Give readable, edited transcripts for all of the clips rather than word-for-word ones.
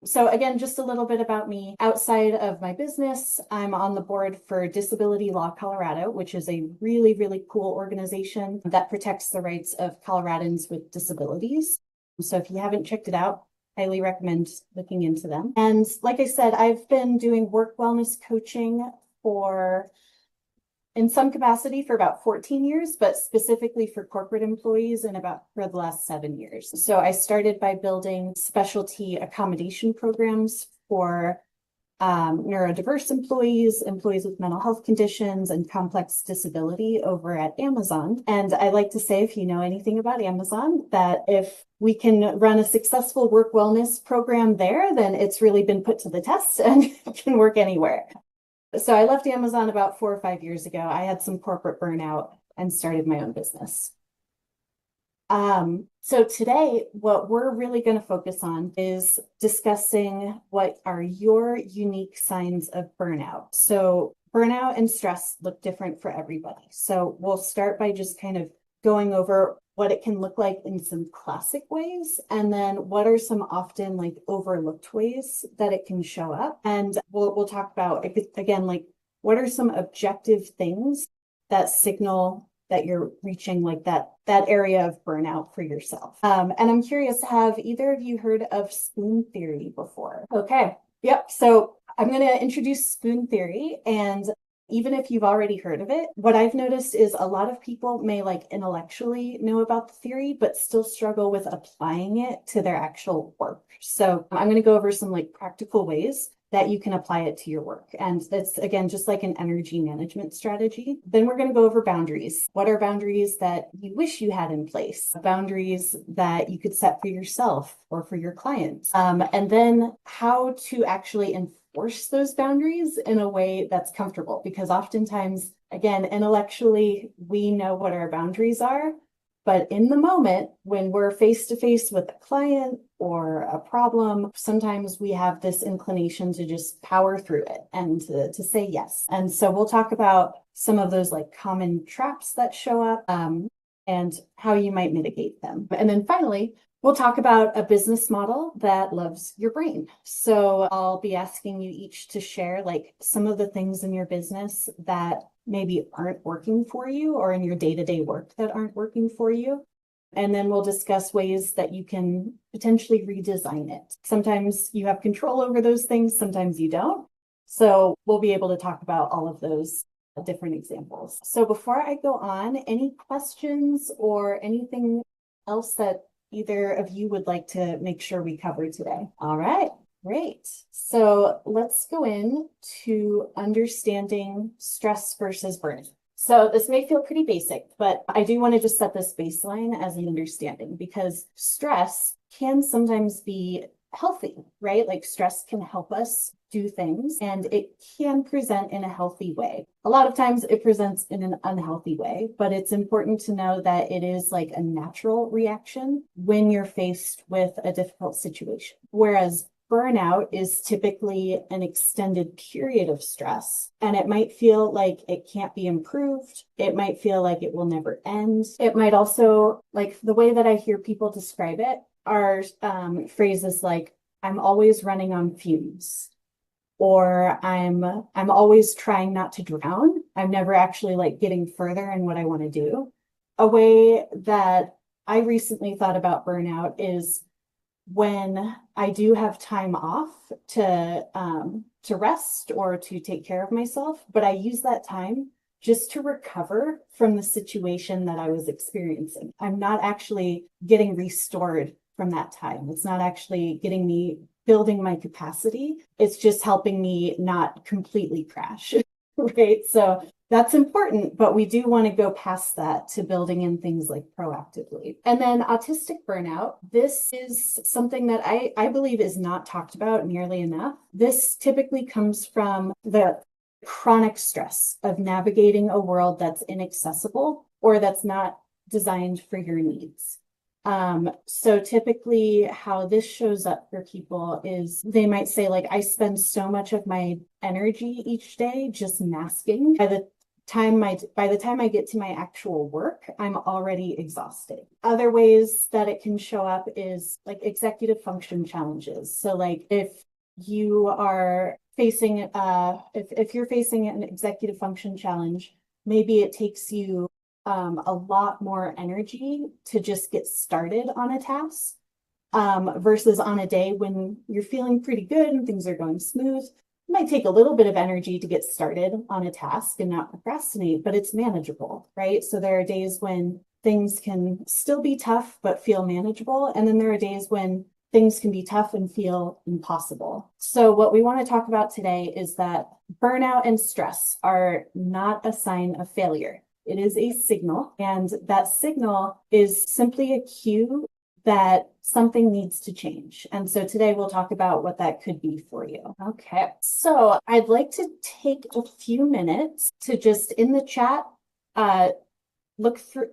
So again, just a little bit about me. Outside of my business, I'm on the board for Disability Law Colorado, which is a really, really cool organization that protects the rights of Coloradans with disabilities. So if you haven't checked it out, highly recommend looking into them. And like I said, I've been doing work wellness coaching for in some capacity for about 14 years, but specifically for corporate employees for the last 7 years. So I started by building specialty accommodation programs for neurodiverse employees, employees with mental health conditions, and complex disability over at Amazon. And I like to say, if you know anything about Amazon, that if we can run a successful work wellness program there, then it's really been put to the test and can work anywhere. So I left Amazon about 4 or 5 years ago. I had some corporate burnout and started my own business. So today, what we're really going to focus on is discussing what are your unique signs of burnout. So burnout and stress look different for everybody. So we'll start by just kind of going over what it can look like in some classic ways, and then what are some often like overlooked ways that it can show up. And we'll talk about, again, like what are some objective things that signal that you're reaching like that area of burnout for yourself. And I'm curious, have either of you heard of spoon theory before? Okay. Yep. So I'm going to introduce spoon theory, and even if you've already heard of it, what I've noticed is a lot of people may like intellectually know about the theory, but still struggle with applying it to their actual work. So I'm going to go over some like practical ways that you can apply it to your work. And that's, again, just like an energy management strategy. Then we're going to go over boundaries. What are boundaries that you wish you had in place? Boundaries that you could set for yourself or for your clients. And then how to actually enforce those boundaries in a way that's comfortable. Because oftentimes, again, intellectually, we know what our boundaries are. But in the moment, when we're face to face with a client or a problem, sometimes we have this inclination to just power through it and to say yes. And so we'll talk about some of those like common traps that show up and how you might mitigate them. And then finally, we'll talk about a business model that loves your brain. So I'll be asking you each to share like some of the things in your business that maybe aren't working for you, or in your day-to-day work that aren't working for you. And then we'll discuss ways that you can potentially redesign it. Sometimes you have control over those things, sometimes you don't. So we'll be able to talk about all of those different examples. So before I go on, any questions or anything else that either of you would like to make sure we cover today? All right. Great. So let's go into understanding stress versus burnout. So this may feel pretty basic, but I do want to just set this baseline as an understanding, because stress can sometimes be healthy, right? Like stress can help us do things, and it can present in a healthy way. A lot of times it presents in an unhealthy way, but it's important to know that it is like a natural reaction when you're faced with a difficult situation. Whereas burnout is typically an extended period of stress, and it might feel like it can't be improved. It might feel like it will never end. It might also, like the way that I hear people describe it are phrases like, I'm always running on fumes, or I'm always trying not to drown. I'm never actually like getting further in what I want to do. A way that I recently thought about burnout is when I do have time off to rest or to take care of myself, but I use that time just to recover from the situation that I was experiencing. I'm not actually getting restored from that time. It's not actually getting me building my capacity. It's just helping me not completely crash, right? So that's important, but we do want to go past that to building in things like proactively. And then autistic burnout. This is something that I believe is not talked about nearly enough. This typically comes from the chronic stress of navigating a world that's inaccessible or that's not designed for your needs. So typically how this shows up for people is they might say, like, I spend so much of my energy each day just masking. By the by the time I get to my actual work, I'm already exhausted. Other ways that it can show up is like executive function challenges. So like if you are facing if you're facing an executive function challenge, maybe it takes you a lot more energy to just get started on a task versus on a day when you're feeling pretty good and things are going smooth. It might take a little bit of energy to get started on a task and not procrastinate, but it's manageable, right? So there are days when things can still be tough, but feel manageable. And then there are days when things can be tough and feel impossible. So what we want to talk about today is that burnout and stress are not a sign of failure. It is a signal, and that signal is simply a cue that something needs to change. And so today we'll talk about what that could be for you. Okay, so I'd like to take a few minutes to just in the chat, look through,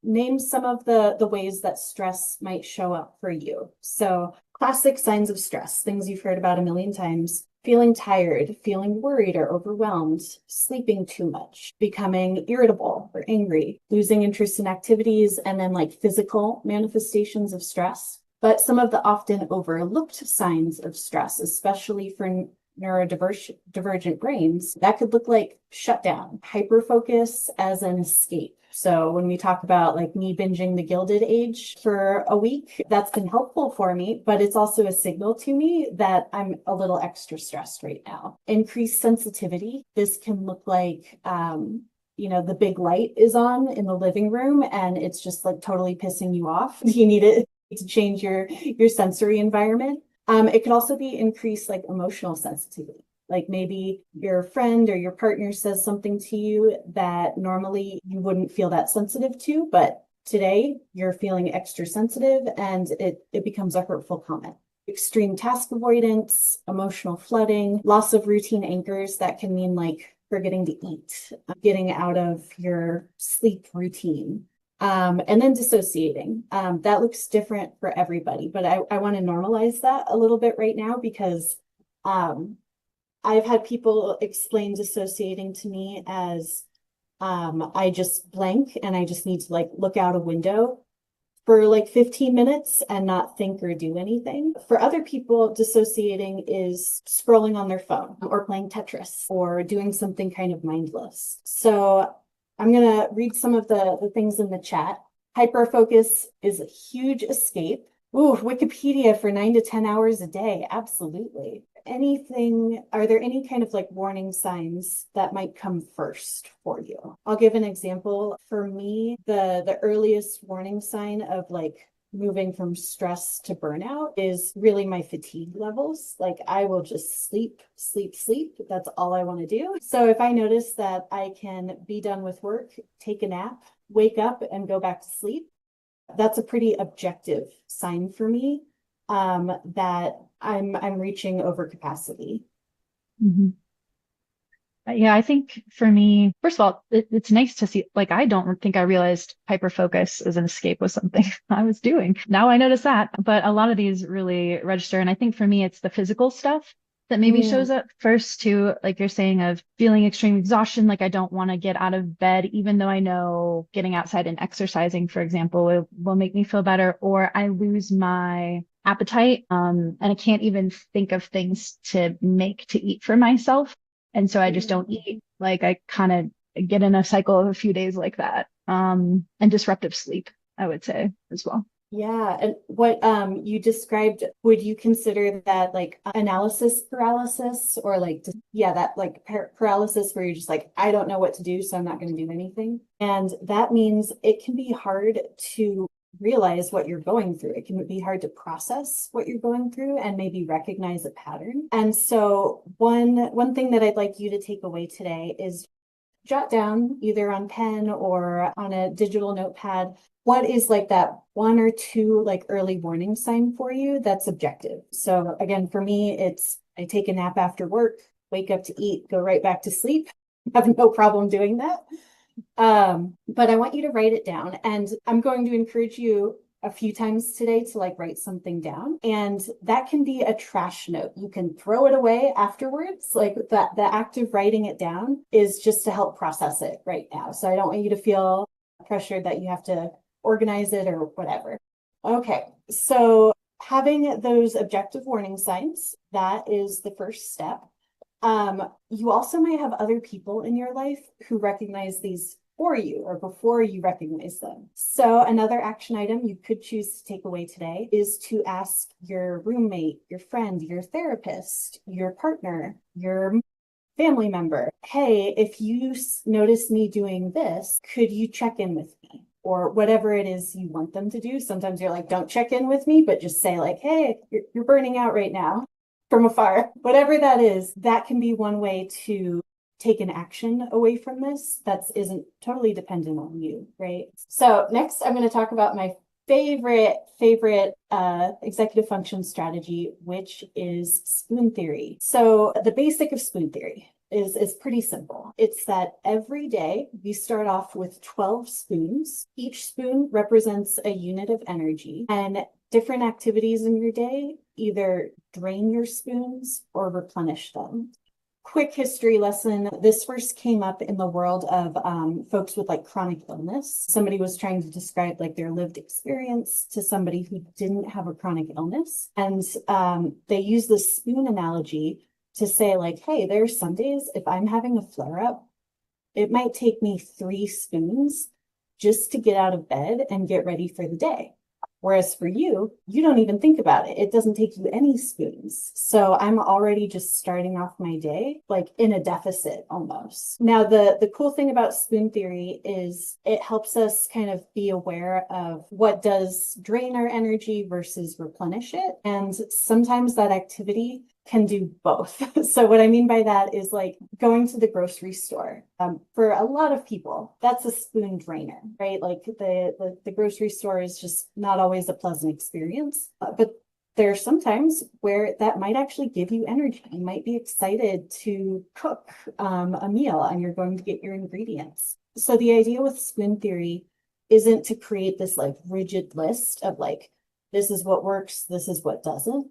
name some of the ways that stress might show up for you. So classic signs of stress, things you've heard about a million times: feeling tired, feeling worried or overwhelmed, sleeping too much, becoming irritable or angry, losing interest in activities, and then like physical manifestations of stress. But some of the often overlooked signs of stress, especially for neurodivergent brains, that could look like shutdown, hyperfocus as an escape. So when we talk about like me binging The Gilded Age for a week, that's been helpful for me, but it's also a signal to me that I'm a little extra stressed right now. Increased sensitivity. This can look like, the big light is on in the living room and it's just like totally pissing you off. You need it to change your sensory environment. It could also be increased like emotional sensitivity. Like maybe your friend or your partner says something to you that normally you wouldn't feel that sensitive to, but today you're feeling extra sensitive and it becomes a hurtful comment. Extreme task avoidance, emotional flooding, loss of routine anchors. That can mean like forgetting to eat, getting out of your sleep routine. And then dissociating. That looks different for everybody, but I want to normalize that a little bit right now because I've had people explain dissociating to me as I just blank and I just need to like look out a window for like 15 minutes and not think or do anything. For other people, dissociating is scrolling on their phone or playing Tetris or doing something kind of mindless. So I'm going to read some of the things in the chat. Hyperfocus is a huge escape. Ooh, Wikipedia for 9 to 10 hours a day. Absolutely. Are there any kind of like warning signs that might come first for you? I'll give an example. For me, the earliest warning sign of like moving from stress to burnout is really my fatigue levels. Like I will just sleep. That's all I want to do. So if I notice that I can be done with work, take a nap, wake up and go back to sleep, that's a pretty objective sign for me that I'm reaching overcapacity. Mm-hmm. Yeah, I think for me, first of all, it's nice to see, like, I don't think I realized hyperfocus as an escape was something I was doing. Now I notice that, but a lot of these really register. And I think for me, it's the physical stuff that maybe shows up first too, like you're saying, of feeling extreme exhaustion. Like I don't want to get out of bed, even though I know getting outside and exercising, for example, will make me feel better, or I lose my appetite. And I can't even think of things to make to eat for myself. And so I just don't eat. Like I kind of get in a cycle of a few days like that. And disruptive sleep, I would say as well. Yeah. And what you described, would you consider that like analysis paralysis or like, that like paralysis where you're just like, I don't know what to do, so I'm not going to do anything. And that means it can be hard to realize what you're going through. It can be hard to process what you're going through and maybe recognize a pattern. And so one thing that I'd like you to take away today is jot down either on pen or on a digital notepad what is like that one or two like early warning sign for you that's objective. So again, for me, it's I take a nap after work, wake up to eat, go right back to sleep. I have no problem doing that. But I want you to write it down, and I'm going to encourage you a few times today to like write something down. And that can be a trash note. You can throw it away afterwards. Like that, the act of writing it down is just to help process it right now. So I don't want you to feel pressured that you have to organize it or whatever. Okay. So having those objective warning signs, that is the first step. You also may have other people in your life who recognize these for you or before you recognize them. So another action item you could choose to take away today is to ask your roommate, your friend, your therapist, your partner, your family member, hey, if you notice me doing this, could you check in with me? Or whatever it is you want them to do. Sometimes you're like, don't check in with me, but just say like, hey, you're burning out right now from afar. Whatever that is, that can be one way to take an action away from this that isn't totally dependent on you, right? So next, I'm going to talk about my favorite executive function strategy, which is spoon theory. So the basic of spoon theory is pretty simple. It's that every day we start off with 12 spoons. Each spoon represents a unit of energy, and different activities in your day either drain your spoons or replenish them. Quick history lesson. This first came up in the world of folks with like chronic illness. Somebody was trying to describe like their lived experience to somebody who didn't have a chronic illness. And they use the spoon analogy to say like, hey, there's some days if I'm having a flare up, it might take me 3 spoons just to get out of bed and get ready for the day. Whereas for you, you don't even think about it. It doesn't take you any spoons. So I'm already just starting off my day like in a deficit almost. Now, the cool thing about spoon theory is it helps us kind of be aware of what does drain our energy versus replenish it. And sometimes that activity can do both. So what I mean by that is like going to the grocery store. For a lot of people, that's a spoon drainer, right? Like the grocery store is just not always a pleasant experience. But there are some times where that might actually give you energy. You might be excited to cook a meal and you're going to get your ingredients. So the idea with spoon theory isn't to create this like rigid list of like, this is what works, this is what doesn't.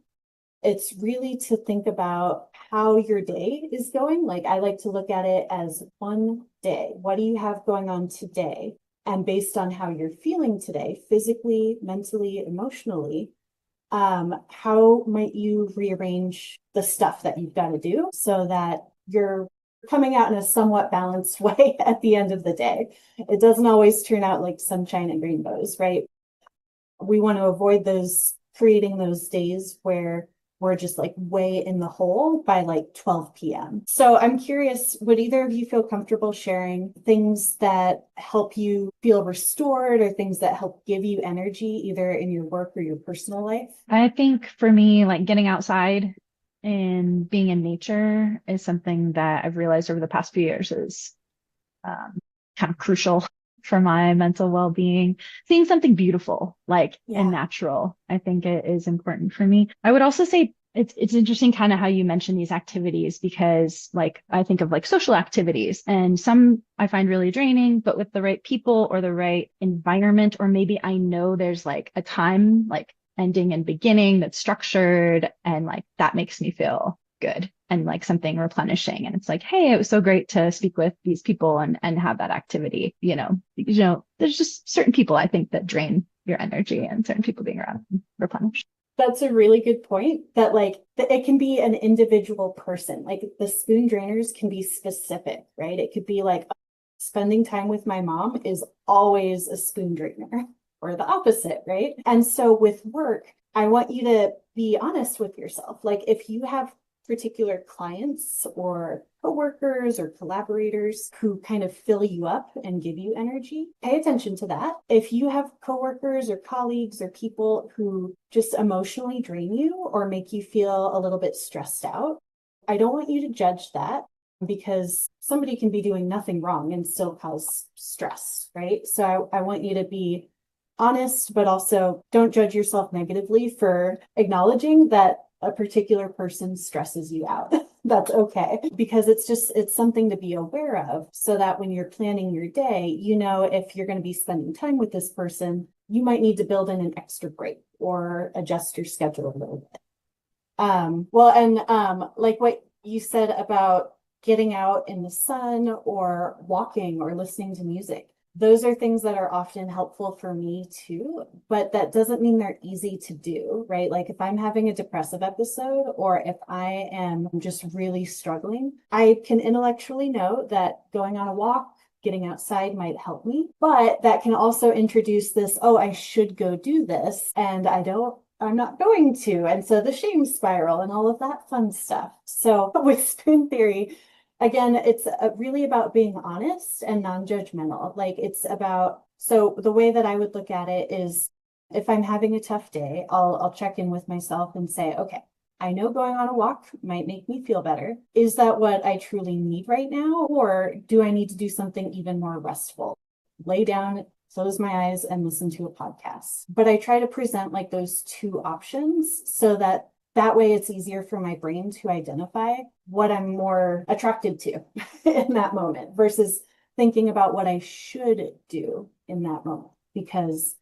It's really to think about how your day is going. Like I like to look at it as one day. What do you have going on today? And based on how you're feeling today, physically, mentally, emotionally, how might you rearrange the stuff that you've got to do so that you're coming out in a somewhat balanced way at the end of the day? It doesn't always turn out like sunshine and rainbows, right? We want to avoid creating those days where we're just like way in the hole by like 12 p.m. So I'm curious, would either of you feel comfortable sharing things that help you feel restored or things that help give you energy either in your work or your personal life? I think for me, like getting outside and being in nature is something that I've realized over the past few years is kind of crucial for my mental well-being. Seeing something beautiful, like and natural, I think it is important for me. I would also say it's interesting kind of how you mention these activities because like I think of like social activities and some I find really draining, but with the right people or the right environment, or maybe I know there's like a time like ending and beginning that's structured and like that makes me feel good and like something replenishing. And it's like, hey, it was so great to speak with these people and have that activity, there's just certain people I think that drain your energy and certain people being around replenish. That's a really good point that like it can be an individual person. Like the spoon drainers can be specific, right? It could be like spending time with my mom is always a spoon drainer or the opposite, right? And so with work, I want you to be honest with yourself. Like if you have particular clients or coworkers or collaborators who kind of fill you up and give you energy, pay attention to that. If you have coworkers or colleagues or people who just emotionally drain you or make you feel a little bit stressed out, I don't want you to judge that because somebody can be doing nothing wrong and still cause stress, right? So I want you to be honest, but also don't judge yourself negatively for acknowledging that a particular person stresses you out. That's okay, because it's something to be aware of so that when you're planning your day, if you're going to be spending time with this person, you might need to build in an extra break or adjust your schedule a little bit. Like what you said about getting out in the sun or walking or listening to music. Those are things that are often helpful for me too, but that doesn't mean they're easy to do, right? Like if I'm having a depressive episode or if I am just really struggling, I can intellectually know that going on a walk, getting outside might help me, but that can also introduce this, oh, I should go do this. And I'm not going to. And so the shame spiral and all of that fun stuff. So with spoon theory, again, it's really about being honest and non-judgmental. Like it's about, so the way that I would look at it is if I'm having a tough day, I'll check in with myself and say, okay, I know going on a walk might make me feel better. Is that what I truly need right now? Or do I need to do something even more restful? Lay down, close my eyes, and listen to a podcast. But I try to present like those two options so that way it's easier for my brain to identify what I'm more attracted to in that moment versus thinking about what I should do in that moment. Because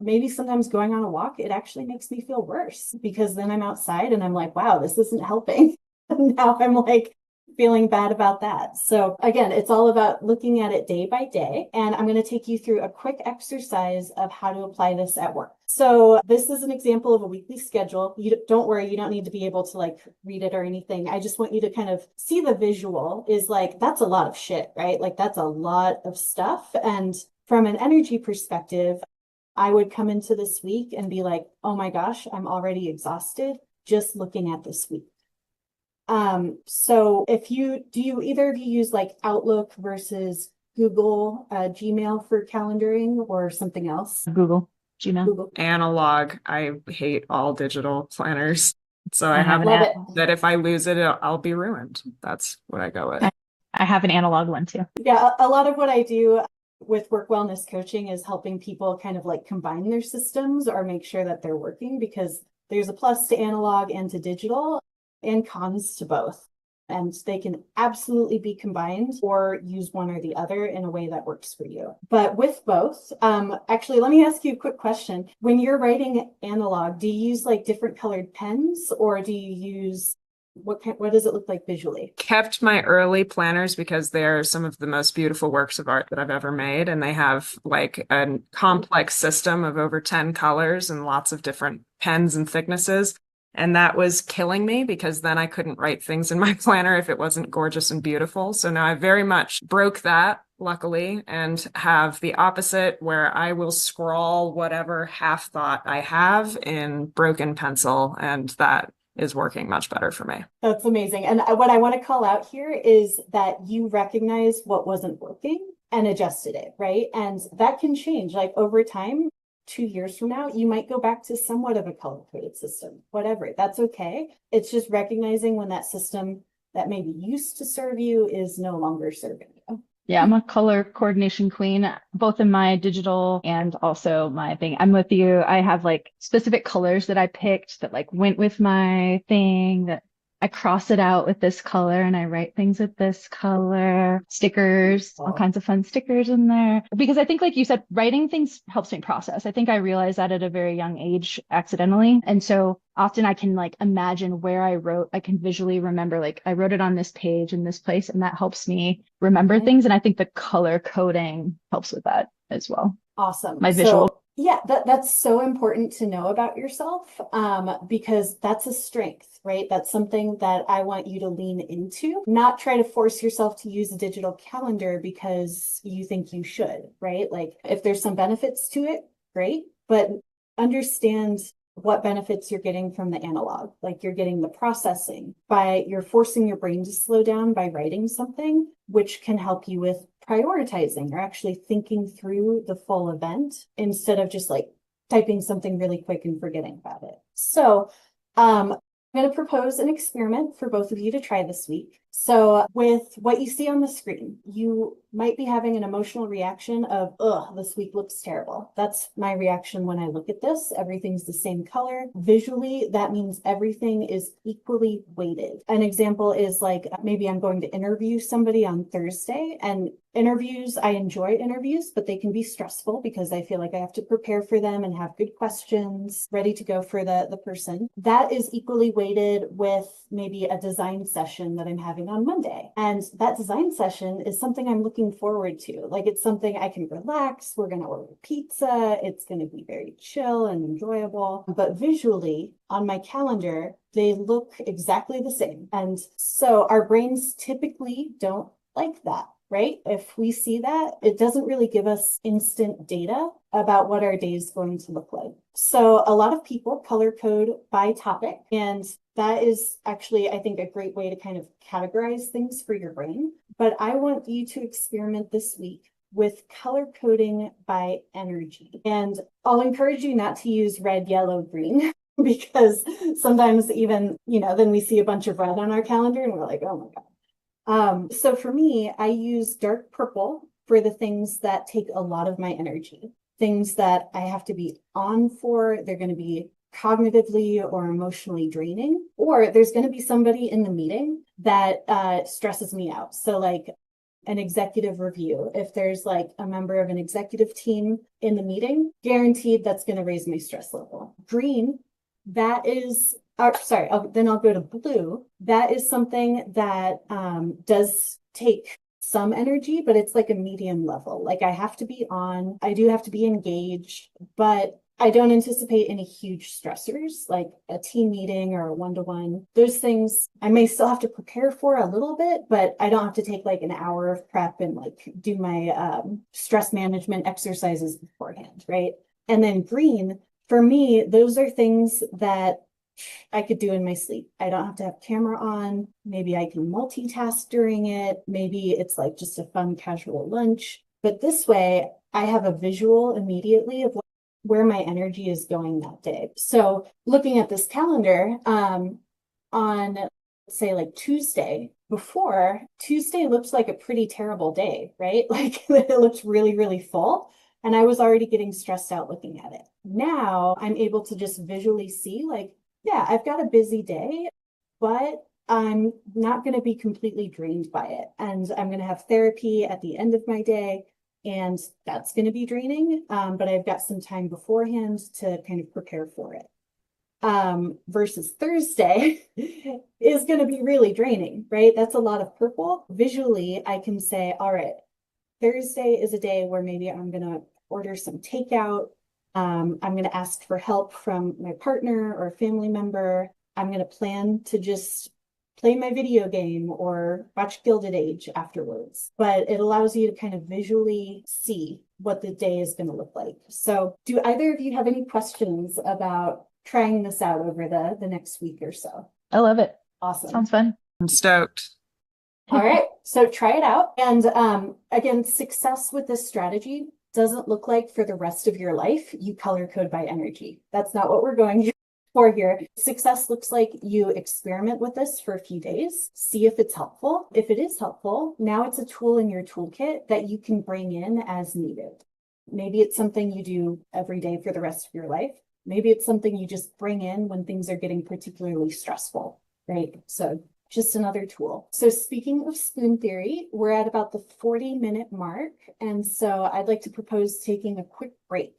maybe sometimes going on a walk, it actually makes me feel worse because then I'm outside and I'm like, wow, this isn't helping. Now I'm like feeling bad about that. So again, it's all about looking at it day by day. And I'm going to take you through a quick exercise of how to apply this at work. So this is an example of a weekly schedule. Don't worry, you don't need to be able to like read it or anything. I just want you to kind of see the visual is like, that's a lot of shit, right? Like that's a lot of stuff. And from an energy perspective, I would come into this week and be like, oh my gosh, I'm already exhausted just looking at this week. So do you either of you use like Outlook versus Google, Gmail for calendaring or something else? Google, Gmail. Google. Analog. I hate all digital planners. So I I have have an Love it. that if I lose it, I'll be ruined. That's what I go with. I have an analog one too. Yeah, a lot of what I do with work wellness coaching is helping people kind of like combine their systems or make sure that they're working because there's a plus to analog and to digital and cons to both. And they can absolutely be combined or use one or the other in a way that works for you. But with both, actually, let me ask you a quick question. When you're writing analog, do you use like different colored pens or do you use what does it look like visually? Kept my early planners because they're some of the most beautiful works of art that I've ever made. And they have like a complex system of over 10 colors and lots of different pens and thicknesses. And that was killing me because then I couldn't write things in my planner if it wasn't gorgeous and beautiful. So now I very much broke that, luckily, and have the opposite where I will scrawl whatever half thought I have in broken pencil. And that is working much better for me. That's amazing. And what I want to call out here is that you recognize what wasn't working and adjusted it, right? And that can change like over time. 2 years from now, you might go back to somewhat of a color-coded system, whatever. That's okay. It's just recognizing when that system that maybe used to serve you is no longer serving you. Yeah, I'm a color coordination queen, both in my digital and also my thing. I'm with you. I have like specific colors that I picked that like went with my thing that I cross it out with this color and I write things with this color, stickers, all kinds of fun stickers in there. Because I think, like you said, writing things helps me process. I think I realized that at a very young age accidentally. And so often I can like imagine where I wrote, I can visually remember, like I wrote it on this page in this place, and that helps me remember things. And I think the color coding helps with that as well. Awesome. My visual. Yeah, that's so important to know about yourself because that's a strength, right? That's something that I want you to lean into, not try to force yourself to use a digital calendar because you think you should, right? Like if there's some benefits to it, great, but understand what benefits you're getting from the analog. Like you're getting the processing you're forcing your brain to slow down by writing something, which can help you with prioritizing or actually thinking through the full event instead of just like typing something really quick and forgetting about it. So I'm going to propose an experiment for both of you to try this week. So with what you see on the screen, you might be having an emotional reaction of, ugh, this week looks terrible. That's my reaction when I look at this. Everything's the same color. Visually, that means everything is equally weighted. An example is like, maybe I'm going to interview somebody on Thursday, and I enjoy interviews, but they can be stressful because I feel like I have to prepare for them and have good questions ready to go for the person. That is equally weighted with maybe a design session that I'm having on Monday. And that design session is something I'm looking forward to. Like, it's something I can relax. We're going to order pizza. It's going to be very chill and enjoyable. But visually on my calendar, they look exactly the same. And so our brains typically don't like that. Right? If we see that, it doesn't really give us instant data about what our day is going to look like. So a lot of people color code by topic, and that is actually, I think, a great way to kind of categorize things for your brain. But I want you to experiment this week with color coding by energy. And I'll encourage you not to use red, yellow, green. Because sometimes even, then we see a bunch of red on our calendar and we're like, oh my God. So for me, I use dark purple for the things that take a lot of my energy, things that I have to be on for. They're going to be cognitively or emotionally draining, or there's going to be somebody in the meeting that stresses me out. So like an executive review, if there's like a member of an executive team in the meeting, guaranteed that's going to raise my stress level. Green, that is then I'll go to blue. That is something that does take some energy, but it's like a medium level. Like I do have to be engaged, but I don't anticipate any huge stressors like a team meeting or a one-to-one. Those things I may still have to prepare for a little bit, but I don't have to take like an hour of prep and like do my stress management exercises beforehand, right? And then green, for me, those are things that I could do in my sleep. I don't have to have camera on. Maybe I can multitask during it. Maybe it's like just a fun casual lunch. But this way, I have a visual immediately of where my energy is going that day. So looking at this calendar, on say like Tuesday looks like a pretty terrible day, right? Like it looks really, really full. And I was already getting stressed out looking at it. Now I'm able to just visually see like, yeah, I've got a busy day, but I'm not going to be completely drained by it. And I'm going to have therapy at the end of my day, and that's going to be draining. But I've got some time beforehand to kind of prepare for it. Versus Thursday is going to be really draining, right? That's a lot of purple. Visually, I can say, all right, Thursday is a day where maybe I'm going to order some takeout. I'm going to ask for help from my partner or a family member. I'm going to plan to just play my video game or watch Gilded Age afterwards. But it allows you to kind of visually see what the day is going to look like. So do either of you have any questions about trying this out over the next week or so? I love it. Awesome. Sounds fun. I'm stoked. All right, so try it out. And again, success with this strategy doesn't look like for the rest of your life you color code by energy. That's not what we're going for here. Success looks like you experiment with this for a few days, see if it's helpful. If it is helpful, now it's a tool in your toolkit that you can bring in as needed. Maybe it's something you do every day for the rest of your life. Maybe it's something you just bring in when things are getting particularly stressful, right? So just another tool. So speaking of spoon theory, we're at about the 40-minute mark. And so I'd like to propose taking a quick break.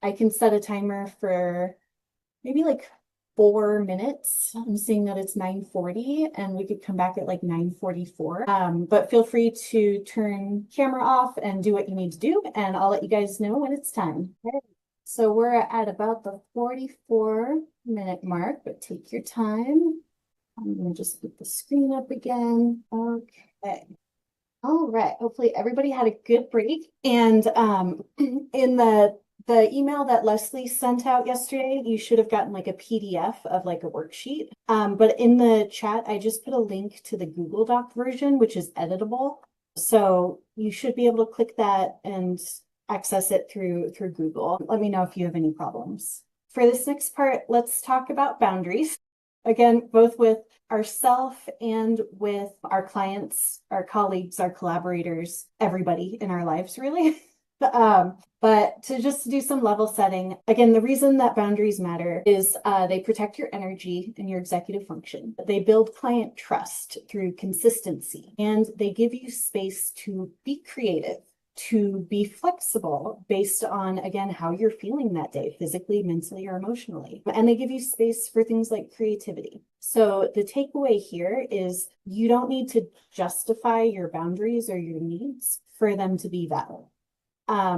I can set a timer for maybe like 4 minutes. I'm seeing that it's 9:40 and we could come back at like 9:44. But feel free to turn camera off and do what you need to do. And I'll let you guys know when it's time. Okay. So we're at about the 44-minute mark, but take your time. I'm going to just put the screen up again. Okay. All right. Hopefully everybody had a good break. And in the email that Leslie sent out yesterday, you should have gotten like a PDF of like a worksheet. But in the chat, I just put a link to the Google Doc version, which is editable. So you should be able to click that and access it through Google. Let me know if you have any problems. For this next part, let's talk about boundaries. again, both with ourselves and with our clients, our colleagues, our collaborators, everybody in our lives, really. But to just do some level setting, again, the reason that boundaries matter is they protect your energy and your executive function. They build client trust through consistency, and they give you space to be creative, to be flexible based on, again, how you're feeling that day, physically, mentally, or emotionally. And they give you space for things like creativity. So the takeaway here is you don't need to justify your boundaries or your needs for them to be valid.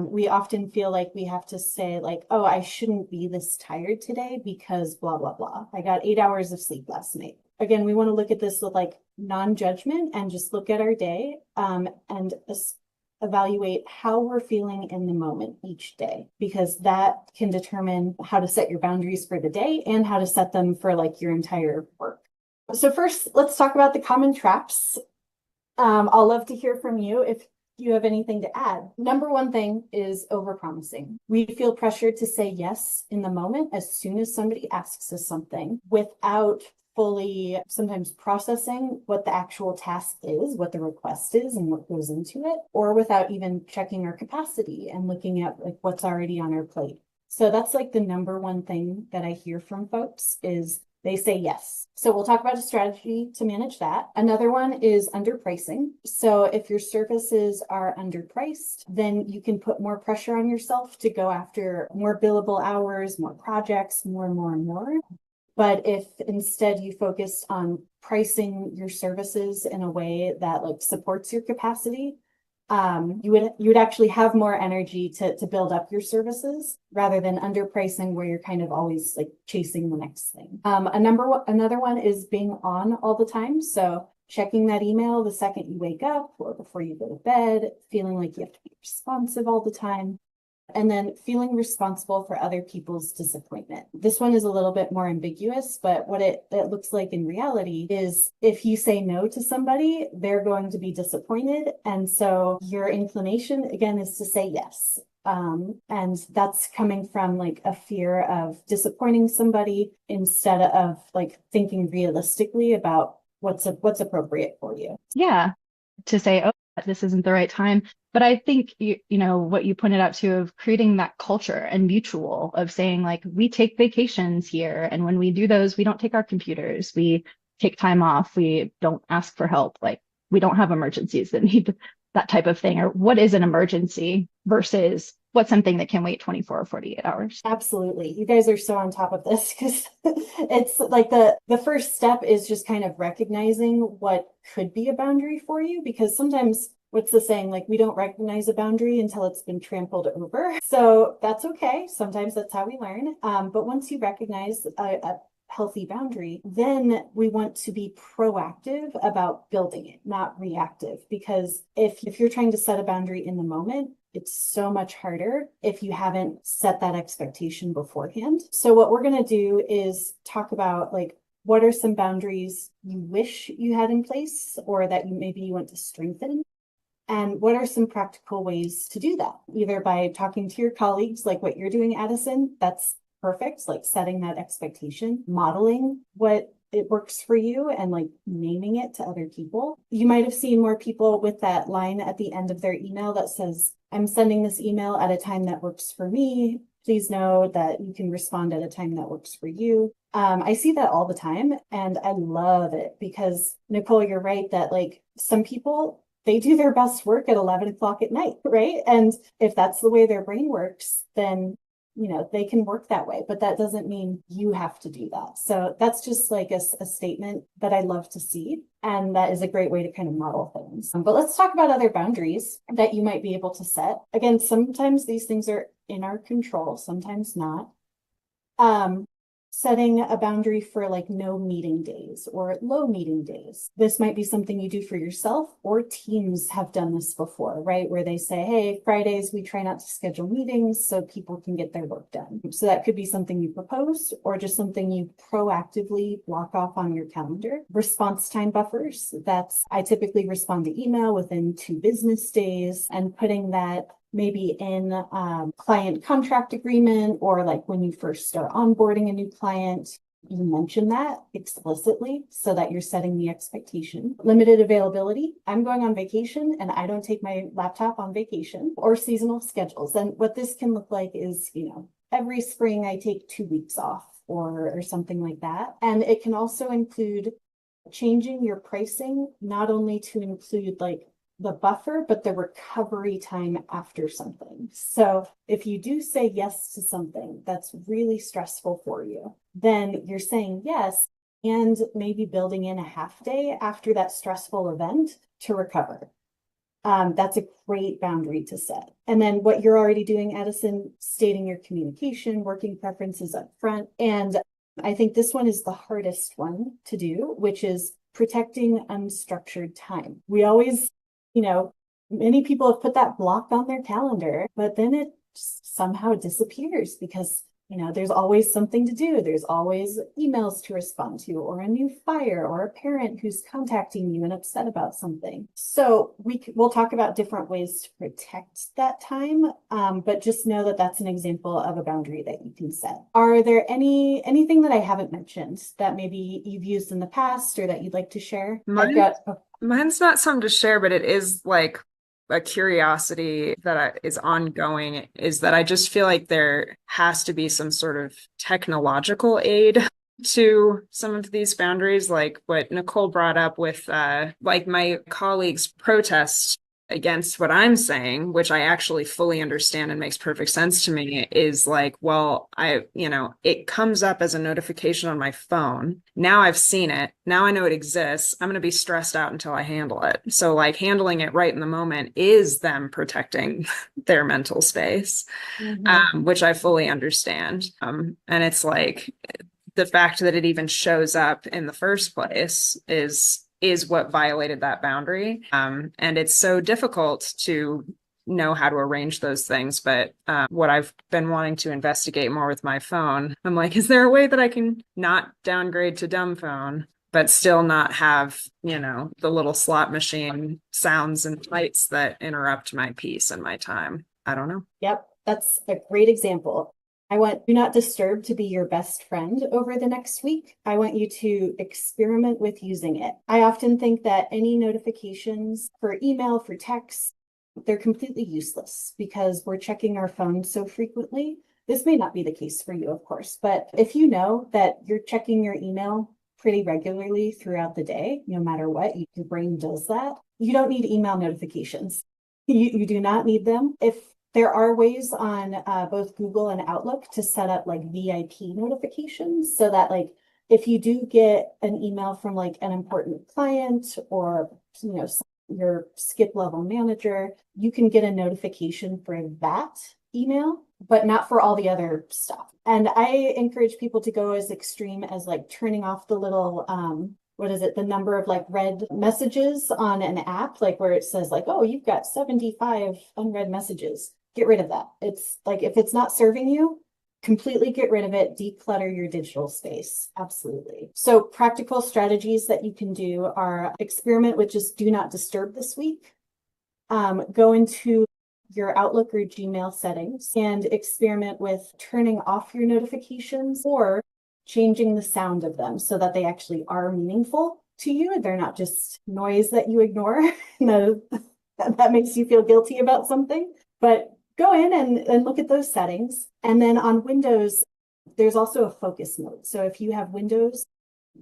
We often feel like we have to say like, oh, I shouldn't be this tired today because blah, blah, blah. I got 8 hours of sleep last night. Again, we want to look at this with like non-judgment and just look at our day and evaluate how we're feeling in the moment each day, because that can determine how to set your boundaries for the day and how to set them for like your entire work. So first, let's talk about the common traps. I'll love to hear from you if you have anything to add. Number one thing is overpromising. We feel pressured to say yes in the moment as soon as somebody asks us something without fully sometimes processing what the actual task is, what the request is, and what goes into it, or without even checking our capacity and looking at like what's already on our plate. So that's like the number one thing that I hear from folks is they say yes. So we'll talk about a strategy to manage that. Another one is underpricing. So if your services are underpriced, then you can put more pressure on yourself to go after more billable hours, more projects, more and more and more. But if instead you focus on pricing your services in a way that like supports your capacity, you would actually have more energy to build up your services rather than underpricing where you're kind of always like chasing the next thing. Another one is being on all the time. So checking that email the second you wake up or before you go to bed, feeling like you have to be responsive all the time. And then feeling responsible for other people's disappointment. This one is a little bit more ambiguous, but what it looks like in reality is if you say no to somebody, they're going to be disappointed. And so your inclination, again, is to say yes. And that's coming from like a fear of disappointing somebody instead of like thinking realistically about what's appropriate for you. Yeah. To say, oh, this isn't the right time. But I think, you know, what you pointed out too, of creating that culture and mutual of saying like, we take vacations here. And when we do those, we don't take our computers. We take time off. We don't ask for help. Like we don't have emergencies that need that type of thing. Or what is an emergency versus what's something that can wait 24 or 48 hours. Absolutely. You guys are so on top of this because it's like the first step is just kind of recognizing what could be a boundary for you, because sometimes what's the saying, like we don't recognize a boundary until it's been trampled over. So that's okay. Sometimes that's how we learn. But once you recognize a healthy boundary, then we want to be proactive about building it, not reactive. Because if you're trying to set a boundary in the moment, it's so much harder if you haven't set that expectation beforehand. So what we're going to do is talk about like, what are some boundaries you wish you had in place or that you want to strengthen? And what are some practical ways to do that? Either by talking to your colleagues, like what you're doing, Addison, that's perfect, like setting that expectation, modeling what it works for you and like naming it to other people. You might have seen more people with that line at the end of their email that says, I'm sending this email at a time that works for me. Please know that you can respond at a time that works for you. I see that all the time and I love it because Nicole, you're right that like some people, they do their best work at 11 o'clock at night, right? And if that's the way their brain works, then you know, they can work that way, but that doesn't mean you have to do that. So that's just like a statement that I love to see. And that is a great way to kind of model things. But let's talk about other boundaries that you might be able to set. Again, sometimes these things are in our control, sometimes not. Setting a boundary for like no meeting days or low meeting days. This might be something you do for yourself, or teams have done this before, right? Where they say, hey, Fridays, we try not to schedule meetings so people can get their work done. So that could be something you propose or just something you proactively block off on your calendar. Response time buffers. I typically respond to email within 2 business days, and putting that maybe in client contract agreement or like when you first start onboarding a new client, you mention that explicitly so that you're setting the expectation. Limited availability. I'm going on vacation and I don't take my laptop on vacation, or seasonal schedules. And what this can look like is, every spring I take 2 weeks off or something like that. And it can also include changing your pricing, not only to include like the buffer, but the recovery time after something. So if you do say yes to something that's really stressful for you, then you're saying yes and maybe building in a half day after that stressful event to recover. That's a great boundary to set. And then what you're already doing, Edison, stating your communication, working preferences up front. And I think this one is the hardest one to do, which is protecting unstructured time. We always, many people have put that block on their calendar, but then it somehow disappears because there's always something to do. There's always emails to respond to, or a new fire, or a parent who's contacting you and upset about something. So we'll talk about different ways to protect that time, but just know that that's an example of a boundary that you can set. Are there anything that I haven't mentioned that maybe you've used in the past or that you'd like to share? Mine's not something to share, but it is like a curiosity that is ongoing, is that I just feel like there has to be some sort of technological aid to some of these boundaries, like what Nicole brought up with like my colleagues' protest against what I'm saying, which I actually fully understand and makes perfect sense to me, is like, well, it comes up as a notification on my phone. Now I've seen it. Now I know it exists. I'm going to be stressed out until I handle it. So like handling it right in the moment is them protecting their mental space, which I fully understand. And it's like the fact that it even shows up in the first place is what violated that boundary. And it's so difficult to know how to arrange those things. But what I've been wanting to investigate more with my phone, I'm like, is there a way that I can not downgrade to dumb phone, but still not have, the little slot machine sounds and lights that interrupt my peace and my time? I don't know. Yep, that's a great example. I want Do Not Disturb to be your best friend over the next week. I want you to experiment with using it. I often think that any notifications for email, for text, they're completely useless because we're checking our phones so frequently. This may not be the case for you, of course, but if you know that you're checking your email pretty regularly throughout the day, no matter what, your brain does that. You don't need email notifications. You do not need them. If there are ways on both Google and Outlook to set up like VIP notifications so that like if you do get an email from like an important client or your skip level manager, you can get a notification for that email, but not for all the other stuff. And I encourage people to go as extreme as like turning off the little the number of like read messages on an app, like where it says like, oh, you've got 75 unread messages. Get rid of that. It's like, if it's not serving you, completely get rid of it, declutter your digital space. Absolutely. So practical strategies that you can do are experiment with just Do Not Disturb this week. Go into your Outlook or Gmail settings and experiment with turning off your notifications or changing the sound of them so that they actually are meaningful to you. They're not just noise that you ignore. No, that makes you feel guilty about something. But go in and look at those settings. And then on Windows, there's also a focus mode. So if you have Windows,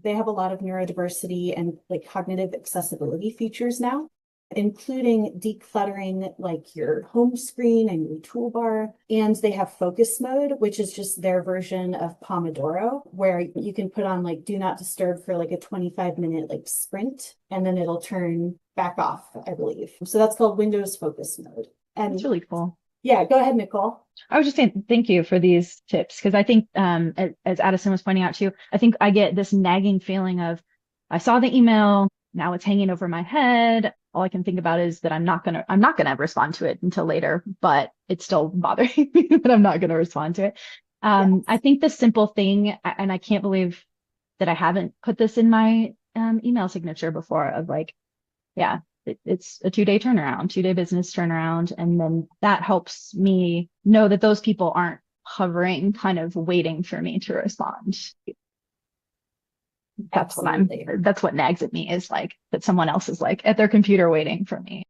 they have a lot of neurodiversity and like cognitive accessibility features now, including decluttering like your home screen and your toolbar. And they have focus mode, which is just their version of Pomodoro, where you can put on like Do Not Disturb for like a 25-minute like sprint, and then it'll turn back off, I believe. So that's called Windows focus mode. And it's really cool. Yeah, go ahead, Nicole. I was just saying thank you for these tips, because I think as Addison was pointing out too, I think I get this nagging feeling of I saw the email, now it's hanging over my head. All I can think about is that I'm not gonna respond to it until later, but it's still bothering me that I'm not gonna respond to it. Yes. I think the simple thing, and I can't believe that I haven't put this in my email signature before, of like, yeah, it's a 2-day turnaround, 2-day business turnaround. And then that helps me know that those people aren't hovering, kind of waiting for me to respond. Absolutely. That's what nags at me, is like that someone else is like at their computer waiting for me.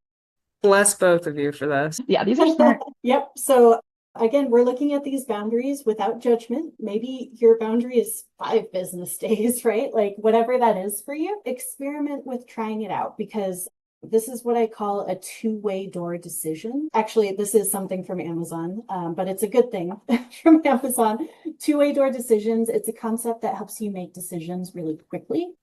Bless both of you for this. Yeah, these are smart. Yep. So again, we're looking at these boundaries without judgment. Maybe your boundary is 5 business days, right? Like whatever that is for you, experiment with trying it out, because this is what I call a two-way door decision. Actually, this is something from Amazon, but it's a good thing from Amazon. Two-way door decisions. It's a concept that helps you make decisions really quickly,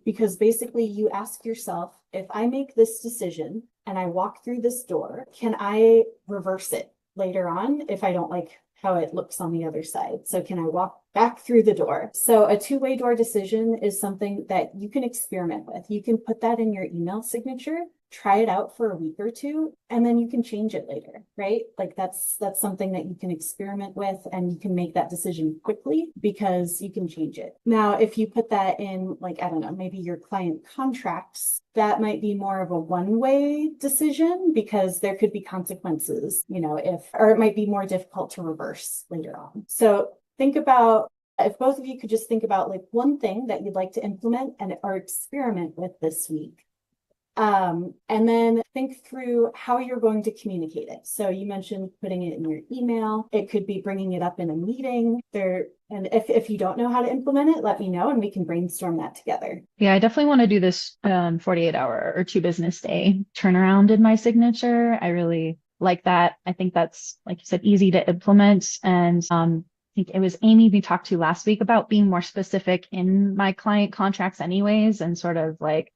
because basically you ask yourself, if I make this decision and I walk through this door, can I reverse it later on if I don't like how it looks on the other side? So can I walk back through the door? So a two-way door decision is something that you can experiment with. You can put that in your email signature, try it out for a week or two, and then you can change it later, right? Like that's something that you can experiment with, and you can make that decision quickly because you can change it. Now, if you put that in, like, I don't know, maybe your client contracts, that might be more of a one-way decision because there could be consequences, or it might be more difficult to reverse later on. So think about, if both of you could just think about like one thing that you'd like to implement or experiment with this week. And then think through how you're going to communicate it. So you mentioned putting it in your email. It could be bringing it up in a meeting there. And if you don't know how to implement it, let me know and we can brainstorm that together. Yeah, I definitely want to do this 48-hour or 2 business day turnaround in my signature. I really like that. I think that's, like you said, easy to implement. And I think it was Amy we talked to last week about being more specific in my client contracts anyways, and sort of like,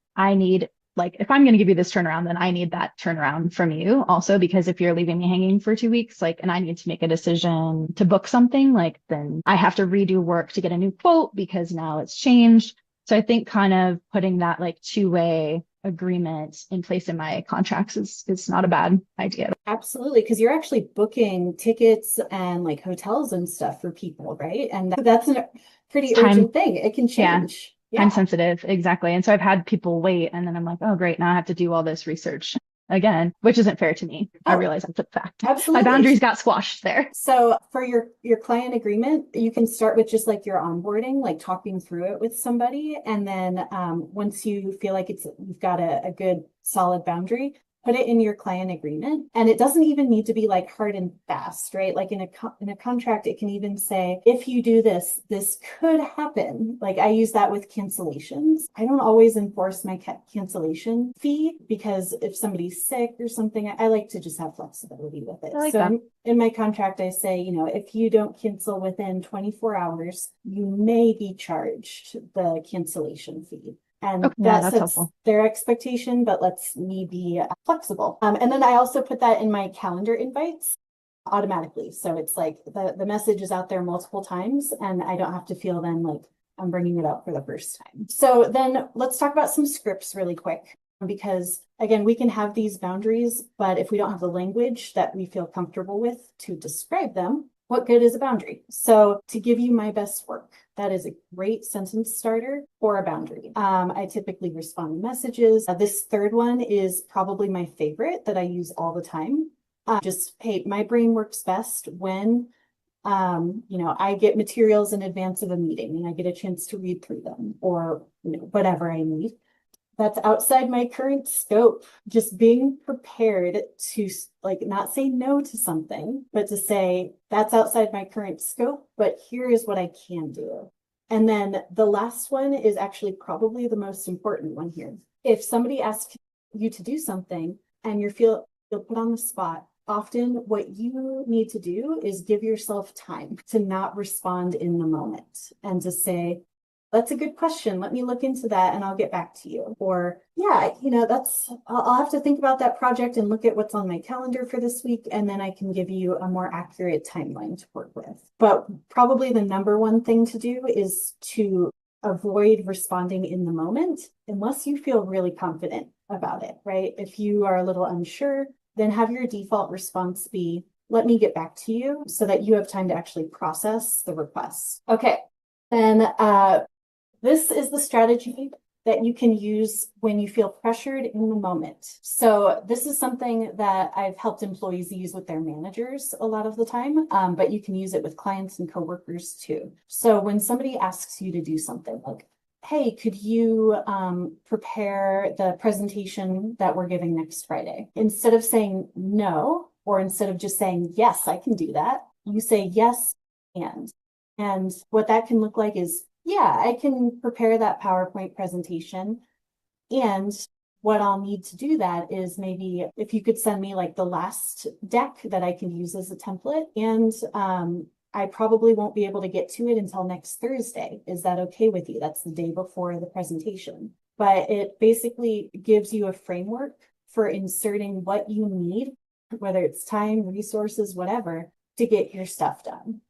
if I'm going to give you this turnaround, then I need that turnaround from you also, because if you're leaving me hanging for 2 weeks, and I need to make a decision to book something, then I have to redo work to get a new quote because now it's changed. So I think kind of putting that two-way agreement in place in my contracts is not a bad idea. Absolutely, because you're actually booking tickets and hotels and stuff for people, right? And that's a pretty urgent thing. It can change. Yeah. Time sensitive, exactly. And so I've had people wait, and then I'm like, oh, great, now I have to do all this research again, which isn't fair to me. I realize that's a fact. Absolutely. My boundaries got squashed there. So for your client agreement, you can start with just your onboarding, talking through it with somebody. And then once you feel like you've got a good solid boundary, put it in your client agreement. And it doesn't even need to be hard and fast, right? In a contract, it can even say, if you do this, this could happen. I use that with cancellations. I don't always enforce my cancellation fee, because if somebody's sick or something, I like to just have flexibility with it. So in my contract, I say, if you don't cancel within 24 hours, you may be charged the cancellation fee. And that sets their expectation, but lets me be flexible. And then I also put that in my calendar invites automatically. So it's the message is out there multiple times, and I don't have to feel then I'm bringing it up for the first time. So then let's talk about some scripts really quick, because again, we can have these boundaries, but if we don't have the language that we feel comfortable with to describe them, what good is a boundary? So to give you my best work, that is a great sentence starter for a boundary. I typically respond to messages. This third one is probably my favorite that I use all the time. Hey, my brain works best when, I get materials in advance of a meeting and I get a chance to read through them, or, whatever I need. That's outside my current scope. Just being prepared to not say no to something, but to say that's outside my current scope, but here is what I can do. And then the last one is actually probably the most important one here. If somebody asks you to do something and you feel put on the spot, often what you need to do is give yourself time to not respond in the moment and to say, that's a good question. Let me look into that and I'll get back to you. Or, I'll have to think about that project and look at what's on my calendar for this week. And then I can give you a more accurate timeline to work with. But probably the number one thing to do is to avoid responding in the moment unless you feel really confident about it, right? If you are a little unsure, then have your default response be, let me get back to you, so that you have time to actually process the request. Okay. And this is the strategy that you can use when you feel pressured in the moment. So this is something that I've helped employees use with their managers a lot of the time, but you can use it with clients and coworkers too. So when somebody asks you to do something hey, could you prepare the presentation that we're giving next Friday? Instead of saying no, or instead of just saying, yes, I can do that, you say yes and. And what that can look like is, yeah, I can prepare that PowerPoint presentation. And what I'll need to do that is maybe if you could send me like the last deck that I can use as a template. And I probably won't be able to get to it until next Thursday. Is that okay with you? That's the day before the presentation. But it basically gives you a framework for inserting what you need, whether it's time, resources, whatever, to get your stuff done.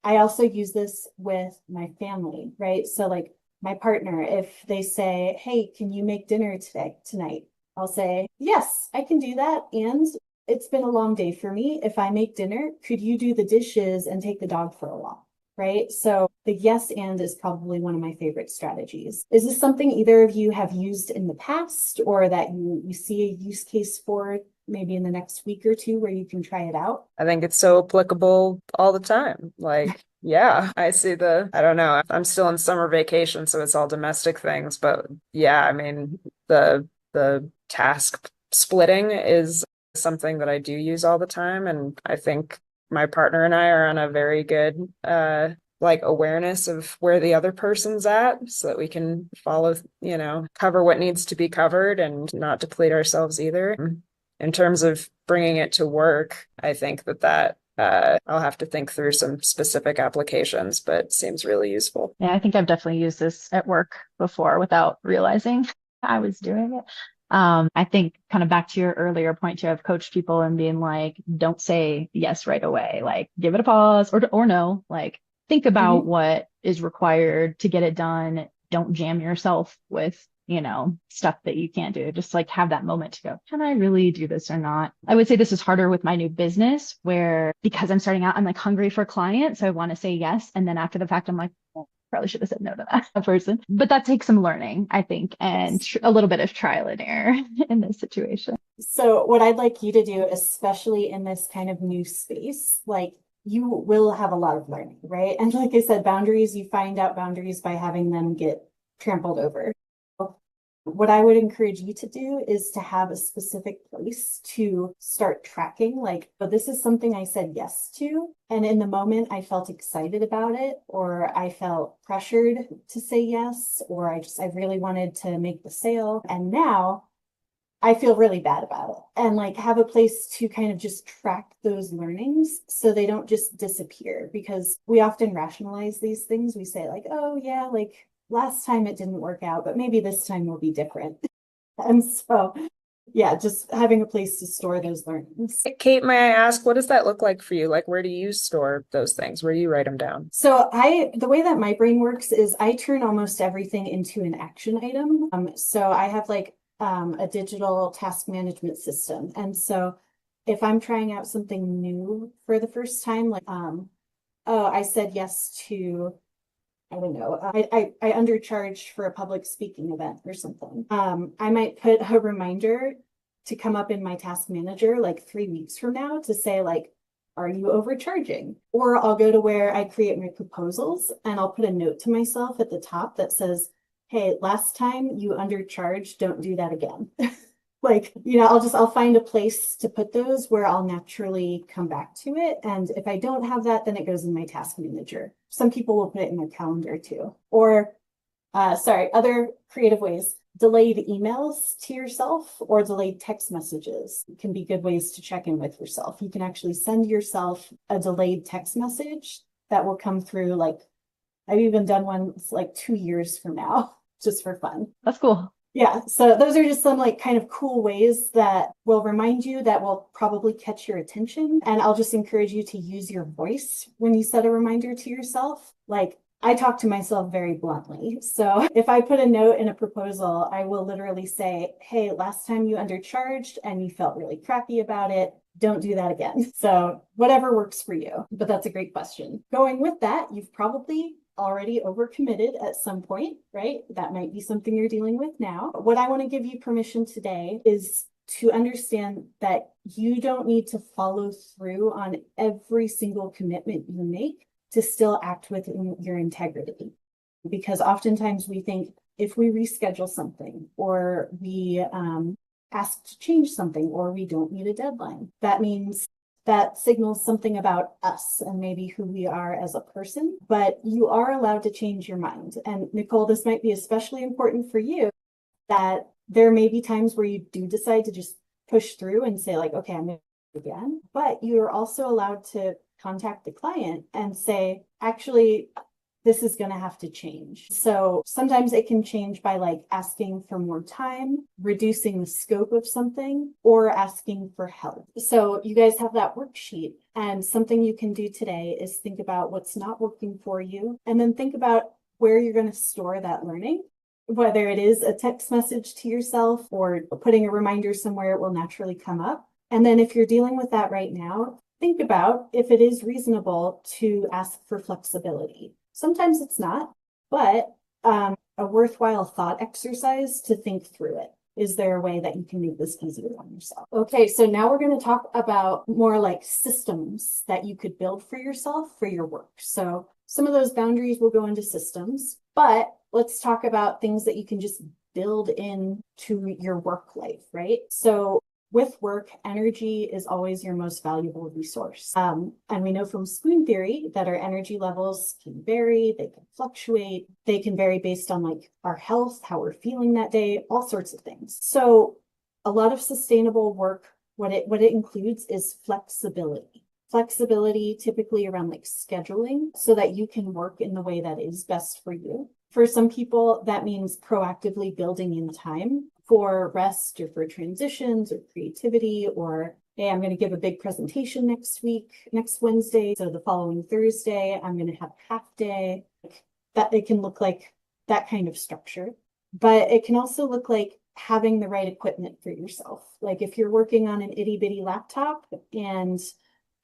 I also use this with my family, right? So like my partner, if they say, hey, can you make dinner tonight? I'll say, yes, I can do that. And it's been a long day for me. If I make dinner, could you do the dishes and take the dog for a walk? Right? So the yes and is probably one of my favorite strategies. Is this something either of you have used in the past or that you see a use case for maybe in the next week or two where you can try it out? I think it's so applicable all the time. Like, yeah, I see I don't know, I'm still in summer vacation, so it's all domestic things. But yeah, I mean, the task splitting is something that I do use all the time. And I think my partner and I are on a very good like awareness of where the other person's at so that we can follow, cover what needs to be covered and not deplete ourselves either. In terms of bringing it to work, I think that I'll have to think through some specific applications, but it seems really useful. Yeah, I think I've definitely used this at work before without realizing I was doing it. I think kind of back to your earlier point too, I've coached people and being like, don't say yes right away. Like give it a pause or no, like think about what is required to get it done. Don't jam yourself with, stuff that you can't do. Just like have that moment to go, can I really do this or not? I would say this is harder with my new business where because I'm starting out, I'm like hungry for clients. So I want to say yes. And then after the fact, I'm like, well, probably should have said no to that person. But that takes some learning, I think, and a little bit of trial and error in this situation. So what I'd like you to do, especially in this kind of new space, like you will have a lot of learning, right? And like I said, boundaries, you find out boundaries by having them get trampled over. What I would encourage you to do is to have a specific place to start tracking, like, but this is something I said yes to. And in the moment, I felt excited about it, or I felt pressured to say yes, or I really wanted to make the sale. And now I feel really bad about it. And like have a place to kind of just track those learnings so they don't just disappear, because we often rationalize these things. We say like, oh yeah, like last time it didn't work out, but maybe this time will be different. And so, yeah, just having a place to store those learnings. Kate, may I ask, what does that look like for you? Like, where do you store those things? Where do you write them down? So the way that my brain works is I turn almost everything into an action item. So I have like a digital task management system. And so if I'm trying out something new for the first time, like, oh, I said yes to, I don't know, I undercharged for a public speaking event or something. I might put a reminder to come up in my task manager like 3 weeks from now to say like, are you overcharging? Or I'll go to where I create my proposals and I'll put a note to myself at the top that says, hey, last time you undercharged, don't do that again. Like, I'll find a place to put those where I'll naturally come back to it. And if I don't have that, then it goes in my task manager. Some people will put it in their calendar too. Or, other creative ways. Delayed emails to yourself or delayed text messages can be good ways to check in with yourself. You can actually send yourself a delayed text message that will come through. Like, I've even done one like 2 years from now, just for fun. That's cool. Yeah, so those are just some like kind of cool ways that will remind you, that will probably catch your attention. And I'll just encourage you to use your voice when you set a reminder to yourself. Like, I talk to myself very bluntly. So if I put a note in a proposal, I will literally say, hey, last time you undercharged and you felt really crappy about it, don't do that again. So whatever works for you. But that's a great question. Going with that, you've probably already overcommitted at some point, right? That might be something you're dealing with now. What I want to give you permission today is to understand that you don't need to follow through on every single commitment you make to still act within your integrity. Because oftentimes we think if we reschedule something or we ask to change something or we don't meet a deadline, that means that signals something about us and maybe who we are as a person, but you are allowed to change your mind. And Nicole, this might be especially important for you, that there may be times where you do decide to just push through and say like, okay, I'm going to do it again, but you're also allowed to contact the client and say, actually, this is going to have to change. So sometimes it can change by like asking for more time, reducing the scope of something, or asking for help. So you guys have that worksheet, and something you can do today is think about what's not working for you, and then think about where you're going to store that learning, whether it is a text message to yourself or putting a reminder somewhere it will naturally come up. And then if you're dealing with that right now, think about if it is reasonable to ask for flexibility. Sometimes it's not, but a worthwhile thought exercise to think through it. Is there a way that you can make this easier on yourself? Okay, so now we're going to talk about more like systems that you could build for yourself for your work. So some of those boundaries will go into systems, but let's talk about things that you can just build into your work life, right? So with work, energy is always your most valuable resource. And we know from spoon theory that our energy levels can vary, they can fluctuate, they can vary based on like our health, how we're feeling that day, all sorts of things. So a lot of sustainable work, what it includes is flexibility. Flexibility typically around like scheduling so that you can work in the way that is best for you. For some people, that means proactively building in time for rest or for transitions or creativity, or hey, I'm going to give a big presentation next Wednesday. So the following Thursday, I'm going to have a half day. That it can look like that kind of structure, but it can also look like having the right equipment for yourself. Like if you're working on an itty bitty laptop and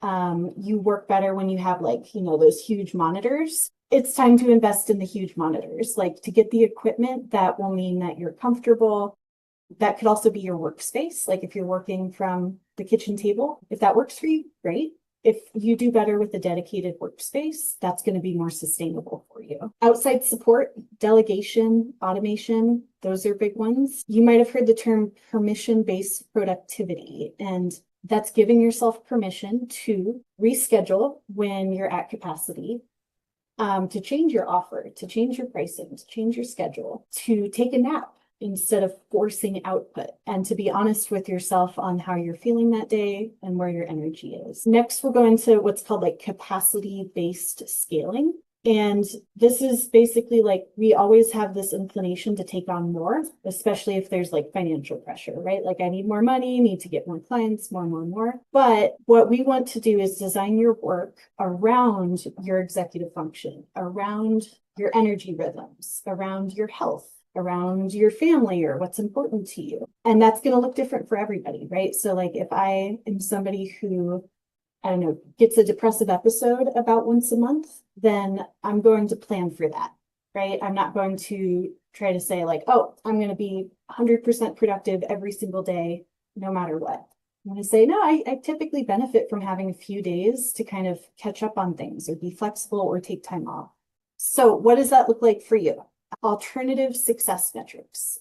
you work better when you have like, those huge monitors. It's time to invest in the huge monitors, like to get the equipment that will mean that you're comfortable. That could also be your workspace. Like if you're working from the kitchen table, if that works for you, great. If you do better with a dedicated workspace, that's going to be more sustainable for you. Outside support, delegation, automation, those are big ones. You might have heard the term permission-based productivity, and that's giving yourself permission to reschedule when you're at capacity, to change your offer, to change your pricing, to change your schedule, to take a nap instead of forcing output, and to be honest with yourself on how you're feeling that day and where your energy is. Next, we'll go into what's called like capacity-based scaling. And this is basically like we always have this inclination to take on more, especially if there's like financial pressure, right? Like I need more money, need to get more clients, more. But what we want to do is design your work around your executive function, around your energy rhythms, around your health, around your family or what's important to you. And that's going to look different for everybody, right? So like if I am somebody who, I don't know, gets a depressive episode about once a month, then I'm going to plan for that, right? I'm not going to try to say like, oh, I'm going to be 100% productive every single day, no matter what. I'm going to say, no, I typically benefit from having a few days to kind of catch up on things or be flexible or take time off. So what does that look like for you? Alternative success metrics.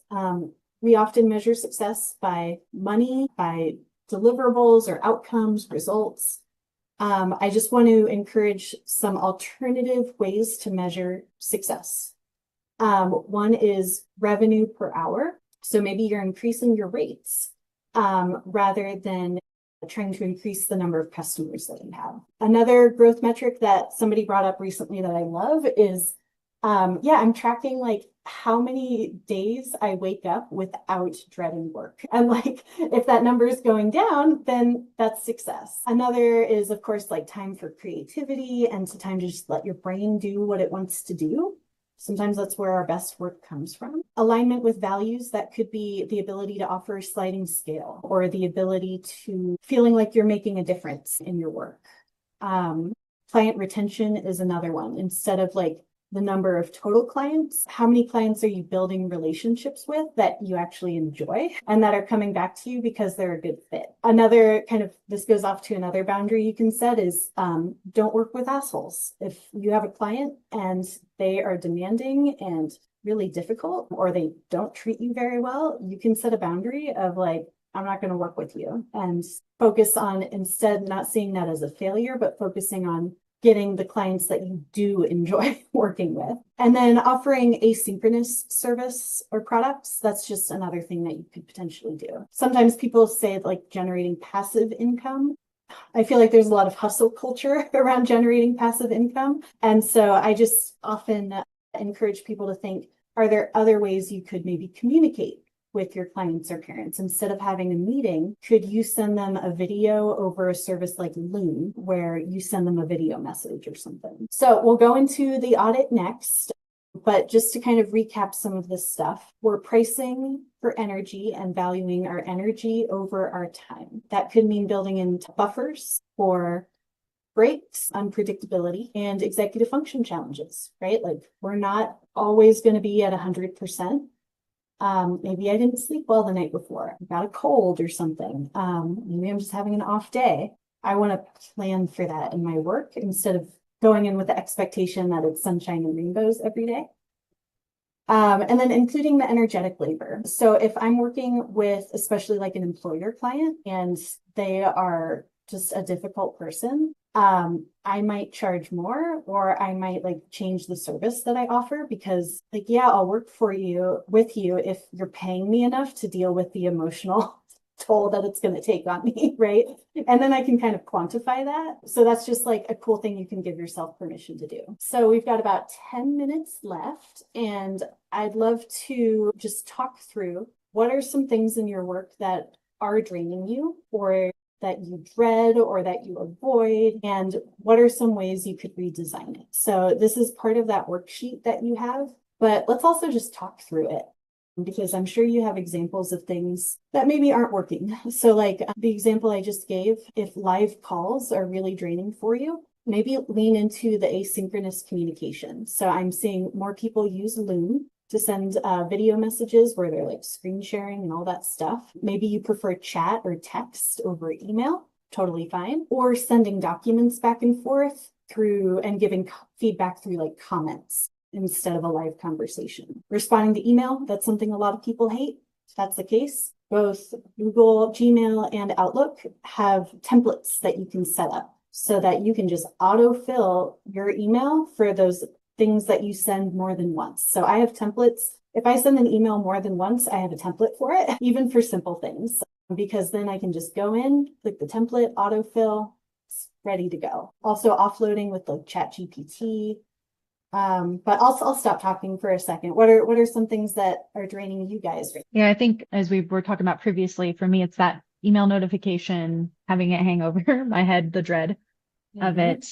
We often measure success by money, by deliverables or outcomes, results. I just want to encourage some alternative ways to measure success. One is revenue per hour. So maybe you're increasing your rates rather than trying to increase the number of customers that you have. Another growth metric that somebody brought up recently that I love is, I'm tracking like how many days I wake up without dreading work. And like, if that number is going down, then that's success. Another is, of course, like time for creativity and time to just let your brain do what it wants to do. Sometimes that's where our best work comes from. Alignment with values, that could be the ability to offer a sliding scale or the ability to feeling like you're making a difference in your work. Client retention is another one. Instead of like the number of total clients. How many clients are you building relationships with that you actually enjoy and that are coming back to you because they're a good fit? Another kind of, this goes off to another boundary you can set is don't work with assholes. If you have a client and they are demanding and really difficult, or they don't treat you very well, you can set a boundary of like, I'm not going to work with you, and focus on, instead, not seeing that as a failure, but focusing on getting the clients that you do enjoy working with. And then offering asynchronous service or products, that's just another thing that you could potentially do. Sometimes people say like generating passive income. I feel like there's a lot of hustle culture around generating passive income. And so I just often encourage people to think, are there other ways you could maybe communicate with your clients or parents? Instead of having a meeting, could you send them a video over a service like Loom, where you send them a video message or something? So we'll go into the audit next, but just to kind of recap some of this stuff, we're pricing for energy and valuing our energy over our time. That could mean building in buffers for breaks, unpredictability, and executive function challenges, right? Like, we're not always going to be at 100%. Maybe I didn't sleep well the night before. I got a cold or something. Maybe I'm just having an off day. I want to plan for that in my work instead of going in with the expectation that it's sunshine and rainbows every day. And then including the energetic labor. So if I'm working with, especially like an employer client, and they are just a difficult person, I might charge more, or I might like change the service that I offer, because like, yeah, I'll work with you if you're paying me enough to deal with the emotional toll that it's going to take on me, right? And then I can kind of quantify that. So that's just like a cool thing you can give yourself permission to do. So we've got about 10 minutes left, and I'd love to just talk through what are some things in your work that are draining you, or that you dread, or that you avoid, and what are some ways you could redesign it. So this is part of that worksheet that you have, but let's also just talk through it, because I'm sure you have examples of things that maybe aren't working. So like the example I just gave, if live calls are really draining for you, maybe lean into the asynchronous communication. So I'm seeing more people use Loom to send video messages where they're like screen sharing and all that stuff. Maybe you prefer chat or text over email, totally fine. Or sending documents back and forth through and giving feedback through like comments instead of a live conversation. Responding to email, that's something a lot of people hate. If that's the case, both Google, Gmail, and Outlook have templates that you can set up so that you can just autofill your email for those things that you send more than once. So I have templates. If I send an email more than once, I have a template for it, even for simple things, because then I can just go in, click the template, autofill, it's ready to go. Also offloading with like ChatGPT. But I'll stop talking for a second. What are some things that are draining you guys? Yeah, I think as we were talking about previously, for me, it's that email notification, having it hang over my head, the dread of it.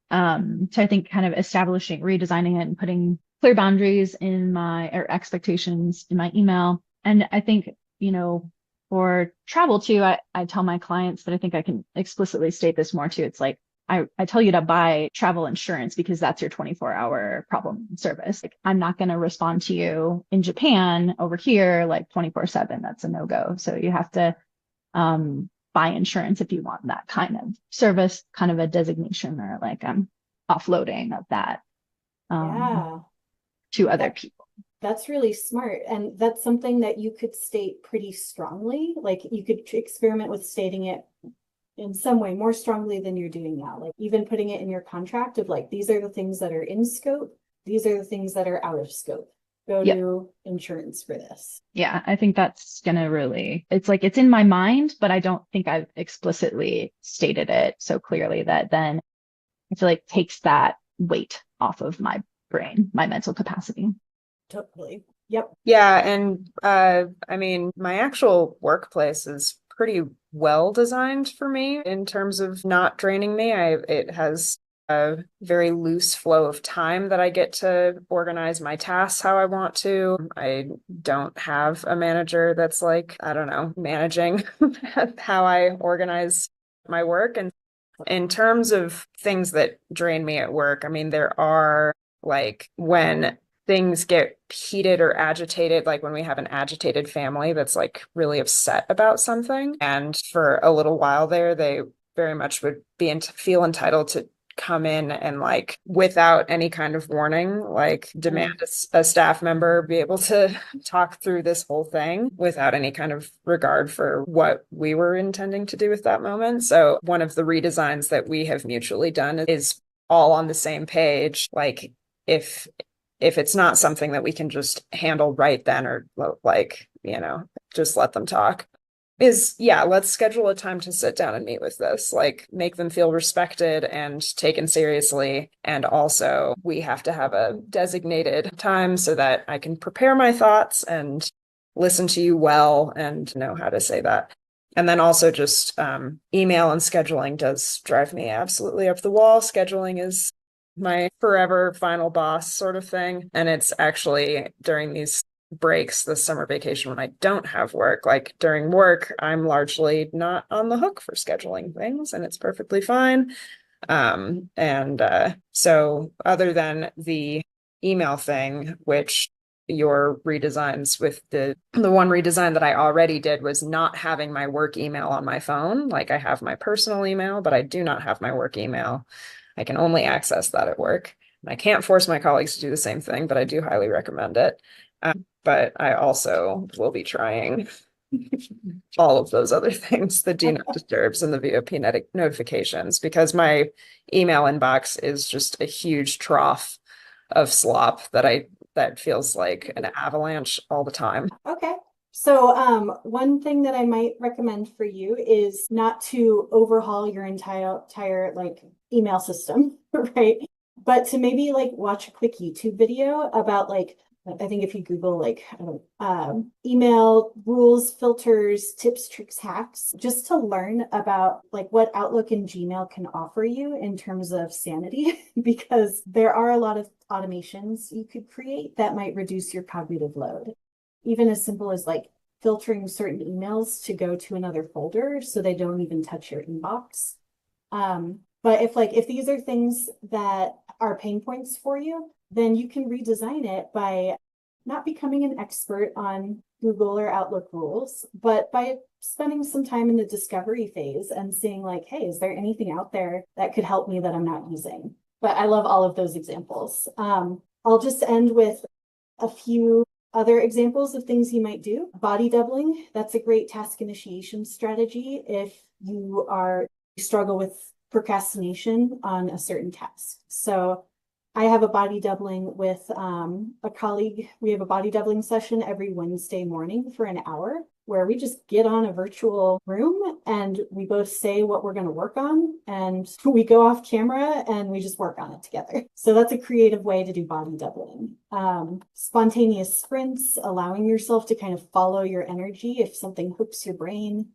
So I think kind of establishing, redesigning it, and putting clear boundaries in or expectations in my email. And I think, for travel too, I tell my clients that I think I can explicitly state this more too. It's like, I tell you to buy travel insurance because that's your 24-hour problem service. Like, I'm not going to respond to you in Japan over here like 24/7. That's a no-go. So you have to buy insurance if you want that kind of service, kind of a designation, or like offloading of that to other people. That's really smart. And that's something that you could state pretty strongly. Like, you could experiment with stating it in some way more strongly than you're doing now. Like, even putting it in your contract of like, these are the things that are in scope. These are the things that are out of scope. Go to insurance for this. Yeah, I think that's going to it's like, it's in my mind, but I don't think I've explicitly stated it so clearly that then I feel like takes that weight off of my brain, my mental capacity. Totally. Yep. Yeah. And I mean, my actual workplace is pretty well designed for me in terms of not draining me. It has a very loose flow of time that I get to organize my tasks how I want to. I don't have a manager that's like, I don't know, managing how I organize my work. And in terms of things that drain me at work, I mean, there are like when things get heated or agitated, like when we have an agitated family that's like really upset about something. And for a little while there, they very much would feel entitled to come in and like without any kind of warning, like demand a staff member be able to talk through this whole thing without any kind of regard for what we were intending to do with that moment. So one of the redesigns that we have mutually done is all on the same page. Like if it's not something that we can just handle right then, or like, just let them talk, let's schedule a time to sit down and meet with this, like make them feel respected and taken seriously. And also we have to have a designated time so that I can prepare my thoughts and listen to you well and know how to say that. And then also just email and scheduling does drive me absolutely up the wall. Scheduling is my forever final boss sort of thing. And it's actually during these breaks, the summer vacation, when I don't have work, like during work, I'm largely not on the hook for scheduling things, and it's perfectly fine. So other than the email thing, which your redesigns with the one redesign that I already did was not having my work email on my phone. Like I have my personal email, but I do not have my work email. I can only access that at work. And I can't force my colleagues to do the same thing, but I do highly recommend it. But I also will be trying all of those other things, the do not disturbs and the VOP notifications, because my email inbox is just a huge trough of slop that feels like an avalanche all the time. Okay. So one thing that I might recommend for you is not to overhaul your entire like email system, right? But to maybe like watch a quick YouTube video about like, I think if you Google like email rules, filters, tips, tricks, hacks, just to learn about like what Outlook and Gmail can offer you in terms of sanity, because there are a lot of automations you could create that might reduce your cognitive load. Even as simple as like filtering certain emails to go to another folder so they don't even touch your inbox. But if these are things that are pain points for you, then you can redesign it by not becoming an expert on Google or Outlook rules, but by spending some time in the discovery phase and seeing like, hey, is there anything out there that could help me that I'm not using? But I love all of those examples. I'll just end with a few other examples of things you might do. Body doubling, that's a great task initiation strategy if you struggle with procrastination on a certain task. So I have a body doubling with a colleague. We have a body doubling session every Wednesday morning for an hour where we just get on a virtual room and we both say what we're going to work on, and we go off camera and we just work on it together. So that's a creative way to do body doubling. Spontaneous sprints, allowing yourself to kind of follow your energy if something hooks your brain.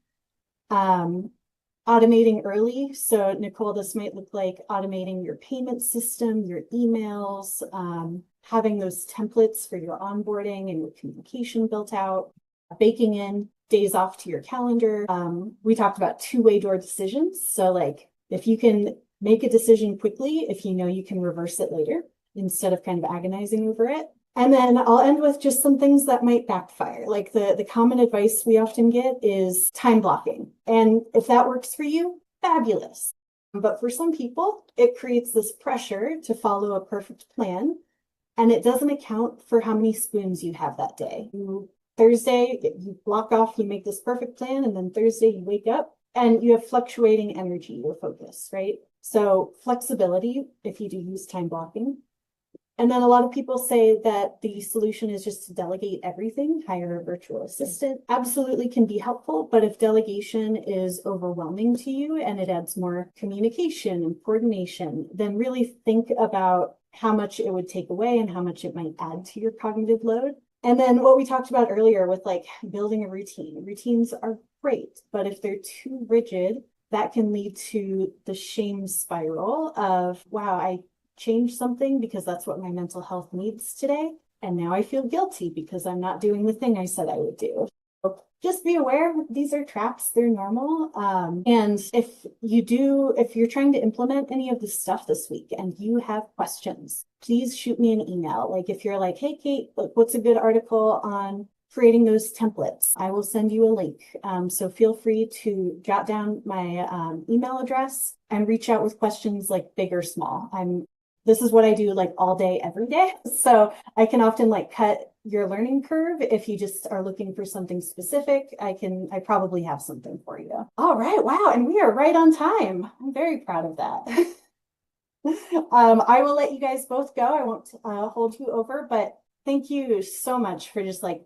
Automating early. So Nicole, this might look like automating your payment system, your emails, having those templates for your onboarding and your communication built out, baking in days off to your calendar. We talked about two-way door decisions. So like if you can make a decision quickly, if you know you can reverse it later instead of kind of agonizing over it. And then I'll end with just some things that might backfire. Like the common advice we often get is time blocking. And if that works for you, fabulous. But for some people, it creates this pressure to follow a perfect plan. And it doesn't account for how many spoons you have that day. Thursday, you block off, you make this perfect plan. And then Thursday, you wake up and you have fluctuating energy or focus, right? So flexibility, if you do use time blocking. And then a lot of people say that the solution is just to delegate everything, hire a virtual assistant. Absolutely can be helpful, but if delegation is overwhelming to you and it adds more communication and coordination, then really think about how much it would take away and how much it might add to your cognitive load. And then what we talked about earlier with like building a routine. Routines are great, but if they're too rigid, that can lead to the shame spiral of, wow, I change something because that's what my mental health needs today. And now I feel guilty because I'm not doing the thing I said I would do. Just be aware these are traps, they're normal. And if you're trying to implement any of this stuff this week and you have questions, please shoot me an email. Like if you're like, hey, Kate, what's a good article on creating those templates? I will send you a link. So feel free to jot down my email address and reach out with questions like big or small. This is what I do like all day, every day. So I can often like cut your learning curve. If you just are looking for something specific, I probably have something for you. All right. Wow. And we are right on time. I'm very proud of that. I will let you guys both go. I won't hold you over, but thank you so much for just like